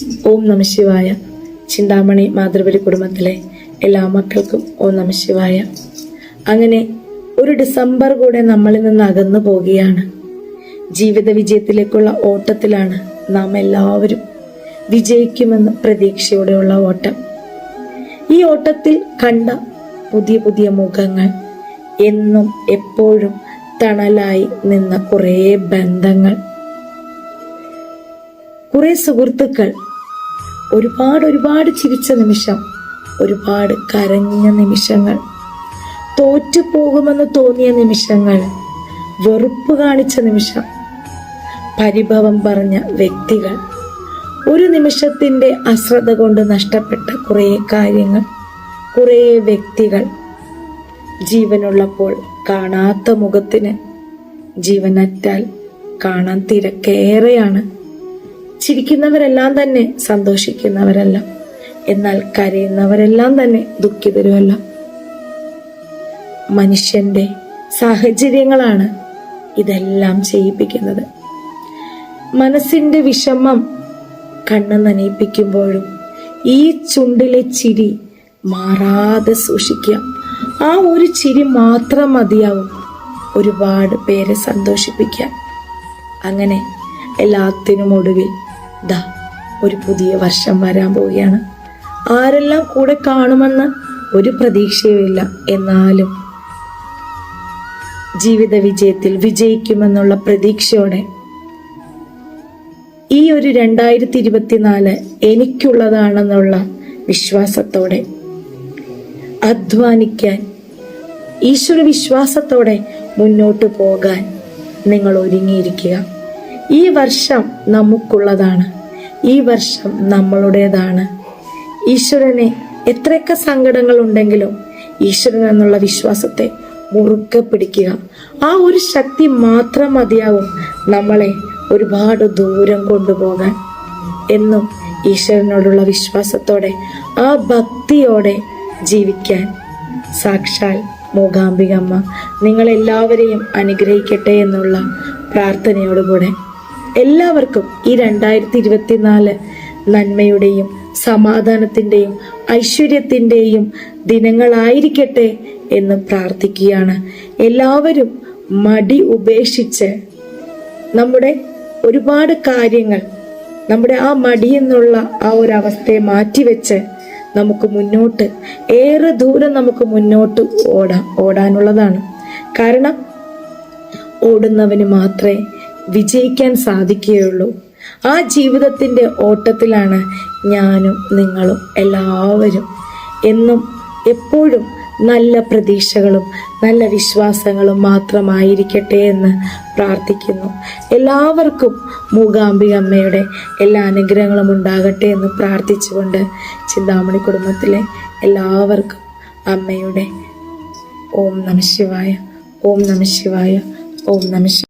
ഓം നമഃശിവായ. ചിന്താമണി മാതൃപരി കുടുംബത്തിലെ എല്ലാ മക്കൾക്കും ഓം നമഃശിവായ. അങ്ങനെ ഒരു ഡിസംബർ കൂടെ നമ്മളിൽ നിന്ന് അകന്നു പോവുകയാണ്. ജീവിത വിജയത്തിലേക്കുള്ള ഓട്ടത്തിലാണ് നാം എല്ലാവരും. വിജയിക്കുമെന്ന് പ്രതീക്ഷയോടെയുള്ള ഓട്ടം. ഈ ഓട്ടത്തിൽ കണ്ട പുതിയ പുതിയ മുഖങ്ങൾ, എന്നും എപ്പോഴും തണലായി നിന്ന കുറേ ബന്ധങ്ങൾ, കുറെ സുഹൃത്തുക്കൾ, ഒരുപാട് ചിരിച്ച നിമിഷം, ഒരുപാട് കരഞ്ഞ നിമിഷങ്ങൾ, തോറ്റുപോകുമെന്ന് തോന്നിയ നിമിഷങ്ങൾ, വെറുപ്പ് കാണിച്ച നിമിഷം, പരിഭവം പറഞ്ഞ വ്യക്തികൾ, ഒരു നിമിഷത്തിന്റെ അശ്രദ്ധ കൊണ്ട് നഷ്ടപ്പെട്ട കുറേ കാര്യങ്ങൾ, കുറേ വ്യക്തികൾ. ജീവനുള്ളപ്പോൾ കാണാത്ത മുഖത്തിന് ജീവനറ്റാൽ കാണാൻ തിരക്കേറെയാണ്. ചിരിക്കുന്നവരെല്ലാം തന്നെ സന്തോഷിക്കുന്നവരല്ല, എന്നാൽ കരയുന്നവരെല്ലാം തന്നെ ദുഃഖിതരുമല്ല. മനുഷ്യന്റെ സാഹചര്യങ്ങളാണ് ഇതെല്ലാം ചെയ്യിപ്പിക്കുന്നത്. മനസ്സിന്റെ വിഷമം കണ്ണ് നനയിപ്പിക്കുമ്പോഴും ഈ ചുണ്ടിലെ ചിരി മാറാതെ സൂക്ഷിക്കുക. ആ ഒരു ചിരി മാത്രം മതിയാവും ഒരുപാട് പേരെ സന്തോഷിപ്പിക്കാൻ. അങ്ങനെ എല്ലാത്തിനും ഒടുവിൽ ദാ ഒരു പുതിയ വർഷം വരാൻ പോവുകയാണ്. ആരെല്ലാം കൂടെ കാണുമെന്ന് ഒരു പ്രതീക്ഷയുമില്ല. എന്നാലും ജീവിത വിജയത്തിൽ വിജയിക്കുമെന്നുള്ള പ്രതീക്ഷയോടെ ഈ ഒരു 2024 എനിക്കുള്ളതാണെന്നുള്ള വിശ്വാസത്തോടെ അധ്വാനിക്കാൻ, ഈശ്വര വിശ്വാസത്തോടെ മുന്നോട്ട് പോകാൻ നിങ്ങൾ ഒരുങ്ങിയിരിക്കുക. ഈ വർഷം നമുക്കുള്ളതാണ്. ഈ വർഷം നമ്മളുടേതാണ്. ഈശ്വരനെ എത്രയൊക്കെ സങ്കടങ്ങൾ ഉണ്ടെങ്കിലും ഈശ്വരൻ എന്നുള്ള വിശ്വാസത്തെ മുറുക്കെ പിടിക്കുക. ആ ഒരു ശക്തി മാത്രം മതിയാവും നമ്മളെ ഒരുപാട് ദൂരം കൊണ്ടുപോകാൻ. എന്നും ഈശ്വരനോടുള്ള വിശ്വാസത്തോടെ, ആ ഭക്തിയോടെ ജീവിക്കാൻ സാക്ഷാൽ മൂകാംബികമ്മ നിങ്ങളെല്ലാവരെയും അനുഗ്രഹിക്കട്ടെ എന്നുള്ള പ്രാർത്ഥനയോടുകൂടെ എല്ലാവർക്കും ഈ 2024 നന്മയുടെയും സമാധാനത്തിന്റെയും ഐശ്വര്യത്തിന്റെയും ദിനങ്ങളായിരിക്കട്ടെ എന്ന് പ്രാർത്ഥിക്കുകയാണ്. എല്ലാവരും മടി ഉപേക്ഷിച്ച് നമ്മുടെ ഒരുപാട് കാര്യങ്ങൾ, നമ്മുടെ ആ മടി എന്നുള്ള ആ ഒരു അവസ്ഥയെ മാറ്റിവെച്ച് നമുക്ക് മുന്നോട്ട്, ഏറെ ദൂരം നമുക്ക് മുന്നോട്ട് ഓടാനുള്ളതാണ്. കാരണം ഓടുന്നവന് മാത്രമേ വിജയിക്കാൻ സാധിക്കുകയുള്ളൂ. ആ ജീവിതത്തിന്റെ ഓട്ടത്തിലാണ് ഞാനും നിങ്ങളും എല്ലാവരും. എന്നും എപ്പോഴും നല്ല പ്രതീക്ഷകളും നല്ല വിശ്വാസങ്ങളും മാത്രമായിരിക്കട്ടെ എന്ന് പ്രാർത്ഥിക്കുന്നു. എല്ലാവർക്കും മൂകാംബിക അമ്മയുടെ എല്ലാ അനുഗ്രഹങ്ങളും ഉണ്ടാകട്ടെ എന്ന് പ്രാർത്ഥിച്ചുകൊണ്ട് ചിന്താമണി കുടുംബത്തിലെ എല്ലാവർക്കും അമ്മയുടെ ഓം നമഃശിവായ, ഓം നമഃശിവായ, ഓം നമഃശിവായ.